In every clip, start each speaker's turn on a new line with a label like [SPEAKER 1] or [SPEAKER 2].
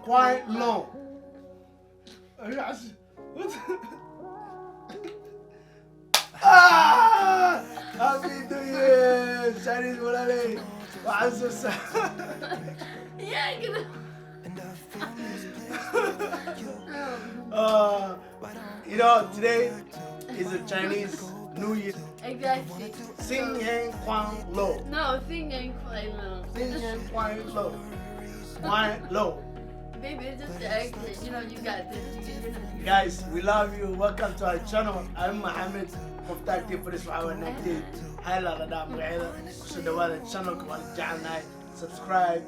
[SPEAKER 1] quite long. Happy New Year, Chinese Mulale.
[SPEAKER 2] Yeah, you know.
[SPEAKER 1] You know, today is a Chinese New Year.
[SPEAKER 2] Exactly.
[SPEAKER 1] Sing Yang Kwang Lo.
[SPEAKER 2] No, sing ain't quite low.
[SPEAKER 1] Sing Yang Kwang Lo. Kwang Lo.
[SPEAKER 2] Baby, it's just the accent. You know, you got this.
[SPEAKER 1] Guys, we love you. Welcome to our channel. I'm Mohamed. Muftaati for this hour nagti. Hala la da magayda. Kuso dawada channel ko wal jacalnahay. Subscribe.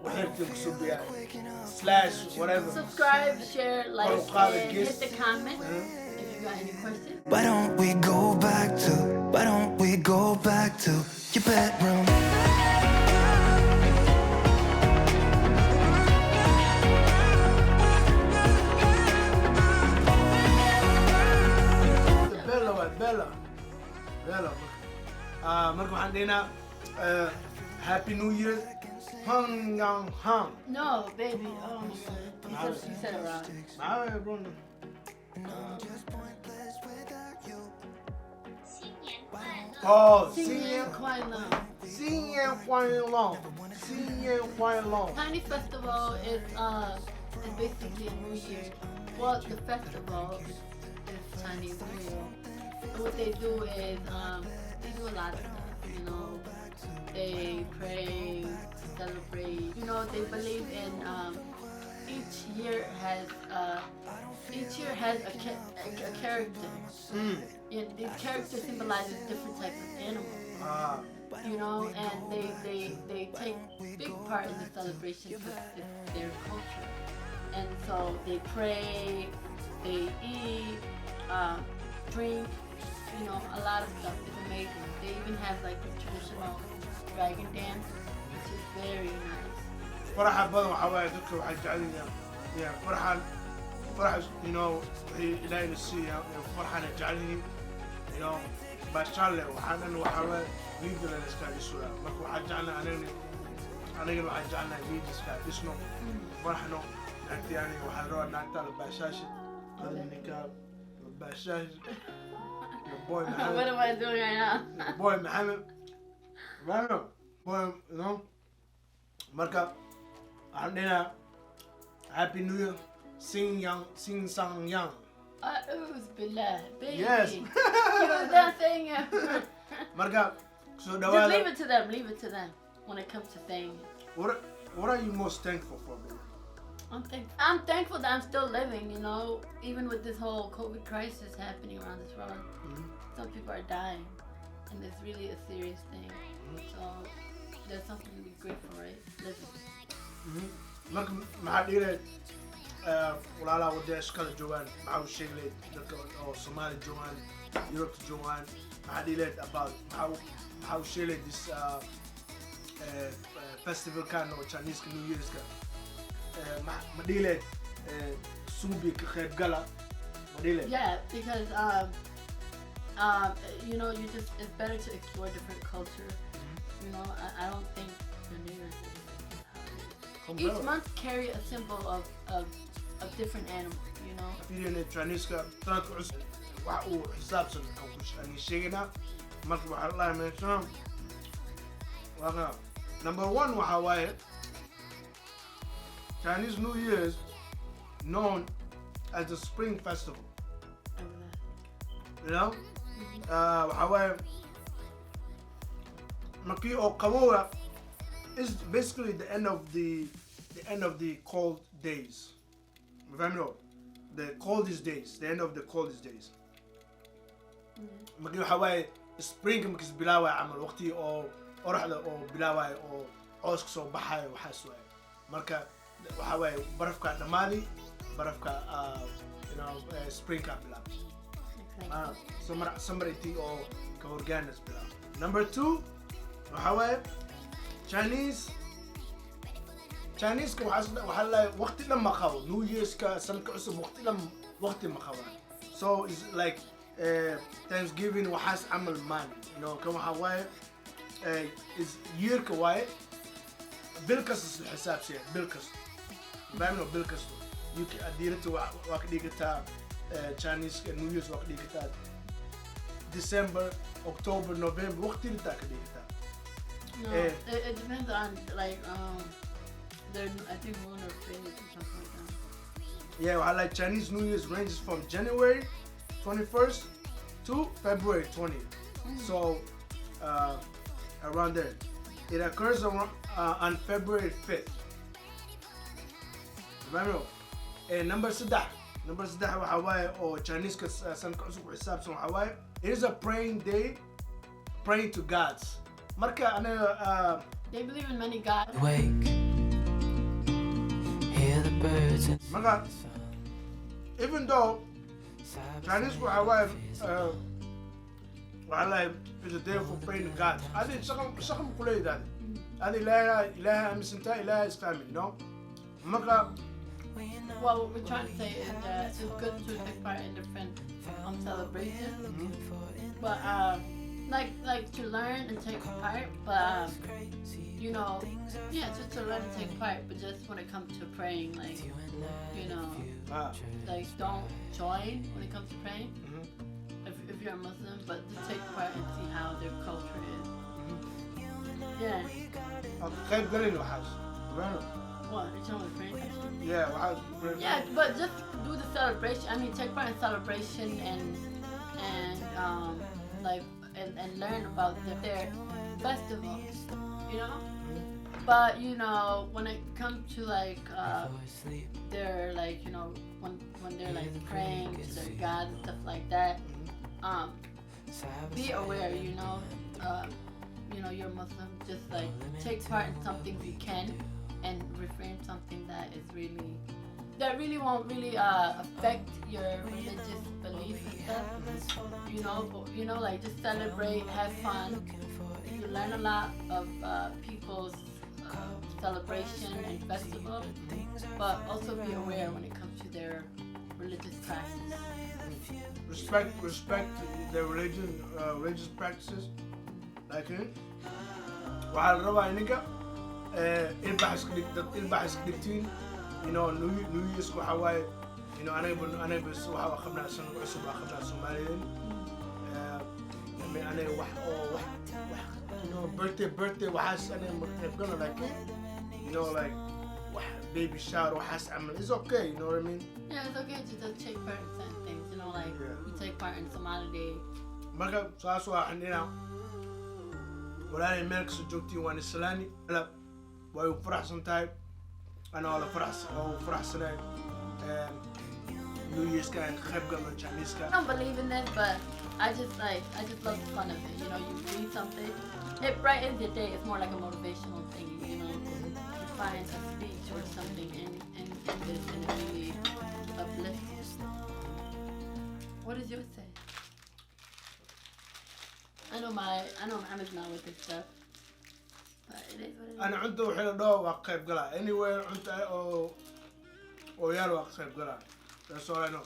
[SPEAKER 1] وحيرتي كسوبيا / whatever.
[SPEAKER 2] Subscribe, share, like, and hit the comment if you got any questions.
[SPEAKER 3] Why don't we go back to your bedroom?
[SPEAKER 1] Bella. Marka waxaan dhaynaa Happy New Year. Hung Yang Hung.
[SPEAKER 2] No, baby. Oh my God. You said it wrong.
[SPEAKER 1] Oh,
[SPEAKER 2] 新年快乐.
[SPEAKER 1] Sing Yang Kwang Long. Sing Yang Kwang Long.
[SPEAKER 2] Tiny Festival is basically a New Year. Well, the festival is Chinese New Year. And what they do is they do a lot of stuff. You know, they pray, celebrate. You know, they believe in each year has a character. And these characters symbolizes different types of animals. You know, and they take big part in the celebration because it's their culture. And so they pray, they eat, drink, you know, a lot of stuff. It's amazing. They even have like the traditional dragon dance, which is very nice.
[SPEAKER 1] فرحة بدو حواي دكتور حجعلي يا فرحة you know إلهي نسيها فرحة نجعلني you know بشالة وحنا وحواي نقدر نسكت السؤال ماكو حجعلنا أنا وحجعلنا نسكت اسمه فرحنا نحكي يعني وحنروح نحكي البشاشة هذا النكاب البشاشة boy Mohammed.
[SPEAKER 2] What am I doing right now?
[SPEAKER 1] Boy Mohammed. Boy, you know. Marka, عندنا Happy New Year. Sing Sang Yang.
[SPEAKER 2] Billah, baby.
[SPEAKER 1] Yes.
[SPEAKER 2] You know that thing.
[SPEAKER 1] Marka, so
[SPEAKER 2] Just leave it to them. Leave it to them when it comes to saying it.
[SPEAKER 1] What are you most thankful for, baby?
[SPEAKER 2] I'm thankful that I'm still living, you know, even with this whole COVID crisis happening around this world. Some people are dying, and it's really a serious thing. So there's something to be grateful, right? Living.
[SPEAKER 1] محديرة ولا لا ودي أشكال جوان معه شغلة أو Somali جوان Europe جوان محديرة about how شغلة this festival كان أو Chinese New Year's كان مديلة سوبي كخيب قلا مديلة.
[SPEAKER 2] Yeah, because you know, it's better to explore different culture. You know, I don't think the New Year's Eve. Each month carry a symbol of different animals. You know.
[SPEAKER 1] في Chinese كان ترى عس وحو حساب سن أو كش يعني شيءنا مركب على الله من شلون. وأنا number one وحواي Chinese New Year is known as the Spring Festival. You know? However, Maki or Kawoa is basically the end of the cold days. Remember, the coldest days, the end of the coldest days. Maki Hawaii spring مكس بلاوي عمل وقتي أو رحلة أو بلاوي أو عوسك صو بحاي وحسوي. مركا وحواي برفكا دمالي برفكا you know spring ka bilab summer iti o ka organics bilab. Number 2 وحواي Chinese ka وحلا وقت لما خاو New Year's ka سنة كعصب وقت ما خاوان. So it's like Thanksgiving وحاس عمل مان you know كم حواي is year كواي بالكس الحساب شيء بالكس Fahmino bil kasto. Diirta waa ka dhigataa Chinese New Year's waa ka dhigataa December, October, November waqti intaa ka dhigataa.
[SPEAKER 2] No, it depends on like their I think lunar phase or something like that.
[SPEAKER 1] Yeah, I like Chinese New Year's ranges from January 21st to February 20th. So around there. It occurs on February 5th. Remember? Number 3 waxa waaye oo Chinese ka sanadka cusub ku xisaabsan waxa waaye it is a praying day, praying to gods. Marka anaga
[SPEAKER 2] They believe in many gods.
[SPEAKER 3] Wake, hear the birds and
[SPEAKER 1] marka even though Chinese waxa waaye waxa is a day for praying to gods. Adi shaqam kuleedahay. Adi ilaha amisinta ilaha is family, no? Marka
[SPEAKER 2] Well, what we're trying to say is that it's good to take part in different celebrations, but like to learn and take part. But you know, yeah, just to learn and take part. But just when it comes to praying, like you know, like don't join when it comes to praying. If you're a Muslim, but just take part and see how their culture is. Yeah.
[SPEAKER 1] qayb galin waxaas.
[SPEAKER 2] What? You're talking about praying?
[SPEAKER 1] Yeah, waxaas.
[SPEAKER 2] Yeah, but just do the celebration. I mean, take part in celebration and like and learn about their festival. You know. But you know, when it comes to like they're like you know when they're like praying to their gods and stuff like that. Be aware, you know, you're Muslim. Just like take part in something you can, and refrain something that really won't really affect your religious beliefs and stuff. You know, like just celebrate, have fun. You learn a lot of people's celebration and festival, but also be aware when it comes to their religious practices.
[SPEAKER 1] Respect their religious practices. Like waxaa la rabaa ininka ilbax iska dhigtiin, you know, New Year's waxa waaye, you know, anaga waxa waa qabnaa sanad cusub waa qabnaa Soomaaliyeed. Anaga wax you know, birthday waxaas anaga markayb gonna like you know like baby shower waxaas camal. It's okay, you know what I mean?
[SPEAKER 2] Yeah, it's okay to just take part in certain things, you know, like you take part in Somali Day.
[SPEAKER 1] Marka saas waa xandina walaalay meel kasta joogtiin waan islaani way u faraxsan tahay ana wala faraxsanay New Year's ka qayb galno Chinese ka.
[SPEAKER 2] I don't believe in this, but I just love the fun of it. You know, you read something, it brightens your day. It's more like a motivational thing, you know. You find a speech or something in this, and it really uplifts you. What does yours say? I know Mohammed's not with this stuff, but it is what it is.
[SPEAKER 1] Ana cunto wixii la dhaho waa qayb galaa. Anywhere cunto oo yaal waa qayb galaa. That's all I know.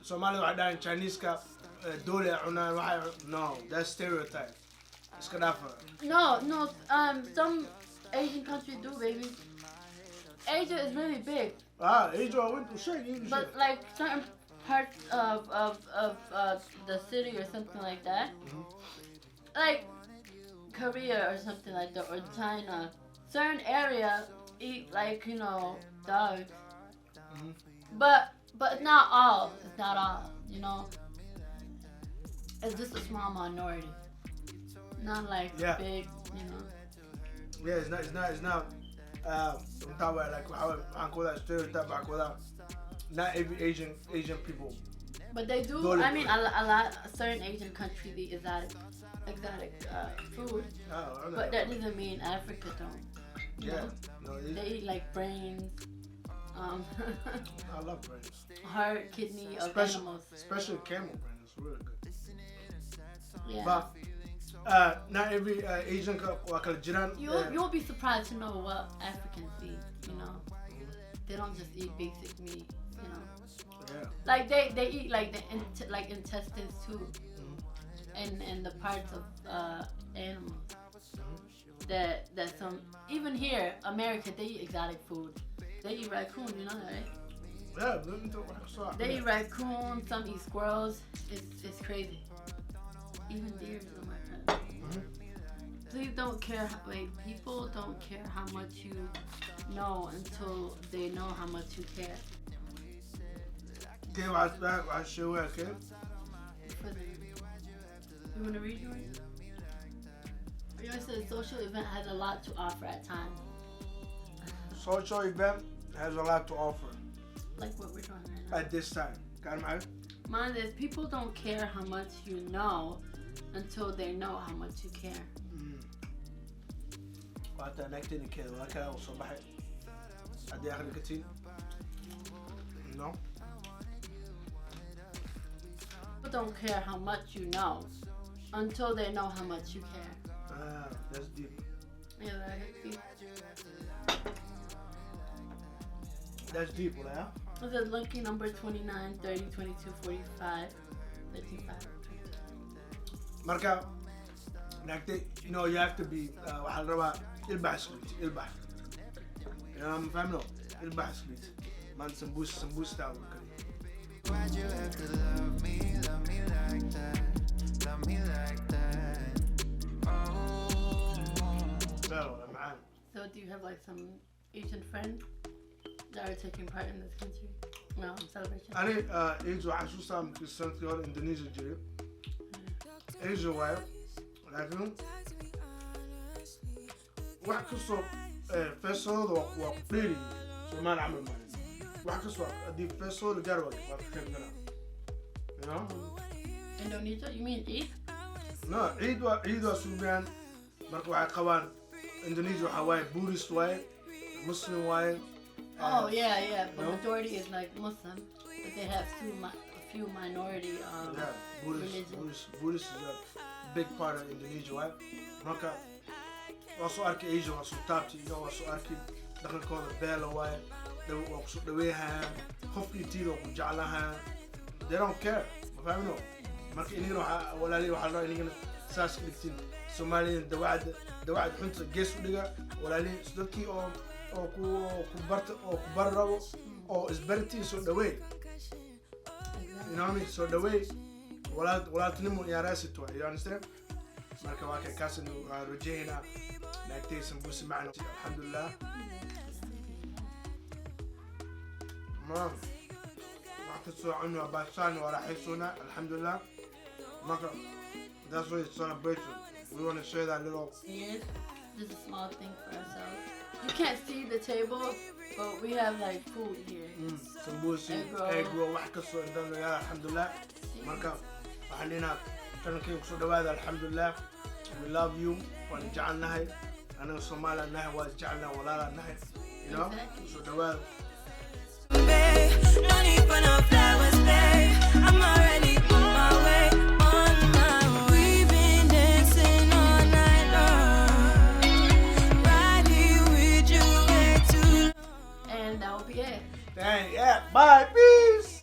[SPEAKER 1] Somali waxay dhahaan Chinese ka doole cunaan waxay no, that's stereotype. Iska dhaafa.
[SPEAKER 2] No, some Asian countries do, baby. Asia is really big.
[SPEAKER 1] Asia I went to shake.
[SPEAKER 2] But like certain parts of the city or something like that, like Korea or something like that, or China, certain area eat like you know dogs, but it's not all. It's not all. You know, it's just a small minority, not like big. You know.
[SPEAKER 1] Yeah, it's not. I'm talking about like how I call that stereotype. I call that not every Asian people.
[SPEAKER 2] But they do. I mean, a lot. Certain Asian countries eat exotic food. But that doesn't mean Africa don't.
[SPEAKER 1] Yeah. No,
[SPEAKER 2] they eat like brains.
[SPEAKER 1] I love brains.
[SPEAKER 2] Heart, kidney of animals.
[SPEAKER 1] Especially camel brains. It's really good.
[SPEAKER 2] Yeah.
[SPEAKER 1] But not every Asian
[SPEAKER 2] you'll be surprised to know what Africans eat. You know, they don't just eat basic meat. You know.
[SPEAKER 1] Yeah.
[SPEAKER 2] Like they eat like like intestines too, and the parts of animals. that some even here, America, they eat exotic food. They eat raccoon, you know that, right?
[SPEAKER 1] Yeah, let me talk about
[SPEAKER 2] They eat raccoon, some eat squirrels. It's crazy. Even deer, oh my god. Please don't care. People don't care how much you know until they know how much you care.
[SPEAKER 1] Okay, watch back. Watch your way, okay?
[SPEAKER 2] You want to read yours? Yours says social event has a lot to offer at times.
[SPEAKER 1] Social event has a lot to offer.
[SPEAKER 2] Like what we're doing right now.
[SPEAKER 1] At this time. Got him out?
[SPEAKER 2] Mine says people don't care how much you know until they know how much you care.
[SPEAKER 1] وأنت نكتني كذا وكذا وصباحي أدي آخر كتير. No.
[SPEAKER 2] People don't care how much you know until they know how much you care.
[SPEAKER 1] Ah, that's deep.
[SPEAKER 2] Yeah, that's deep.
[SPEAKER 1] That's deep, yeah?
[SPEAKER 2] It says lucky number 29, 30, 22, 45, 55.
[SPEAKER 1] Marka, you know, you have to be, waxaa la rabaa ilbax sweet, ilbax. You know what I'm saying? Ilbax sweet. Man, sambusa style.
[SPEAKER 3] Why'd you have to love me like that? Love me like that.
[SPEAKER 2] So do you have like some Asian friends that are taking part in this country? No, celebration.
[SPEAKER 1] أنا إيجو عشوصة من السنة كهول إندونيسيا جري. إيجو وايد. لكن واحد كسر فيصل وقبيري شو ما نعمل معه. واحد كسر دي فيصل وجروك وكيف كنا. You know?
[SPEAKER 2] Indonesia? You mean Eid?
[SPEAKER 1] No, عيد وسوبيان. مركو واحد قوان إندونيسيا حواي بوريست وايد مسلم وايد.
[SPEAKER 2] Oh yeah, but majority is like Muslim, but they have a few minority religions.
[SPEAKER 1] Buddhist is a big part of Indonesia, right? Marka, also arki Asia, also tapti, you know, also arki, dakhal kooda beela waaye, dhaweehaan, qofkii tiiro ku jeclahaan, they don't care, ma fahmino? Marka inagana waxaa walaalihi waxaa la rabaa inagana saas ka dhigtiin Soomaaliyan dawacad xunta gees u dhiga, walaalihi dadkii oo ku bar rabo oo isbartii soo dhaweey. You know what I mean? So dhaweey walaaltinimo iyo raasito, you understand? Marka waa kay kaasinu rajayna naagtay sambuusi macna alxamdulillah. Mom, waxaan soo cunno baashaan waa raaxaysuna alxamdulillah. Marka that's what it's celebration. We want to share that little.
[SPEAKER 2] Yes, just a small thing for ourselves. You can't see the table, but we have like food here.
[SPEAKER 1] Sambusi, egg roll, wax kasto indano ya alxamdulillah. Marka waxaan dhinaca kanankii kusoo dhawaada alxamdulillah. We love you. Waan jecelnahay. Anaga Soomaaliya nahay waa jecelnahay walaala nahay. You know? Kusoo dhawaada.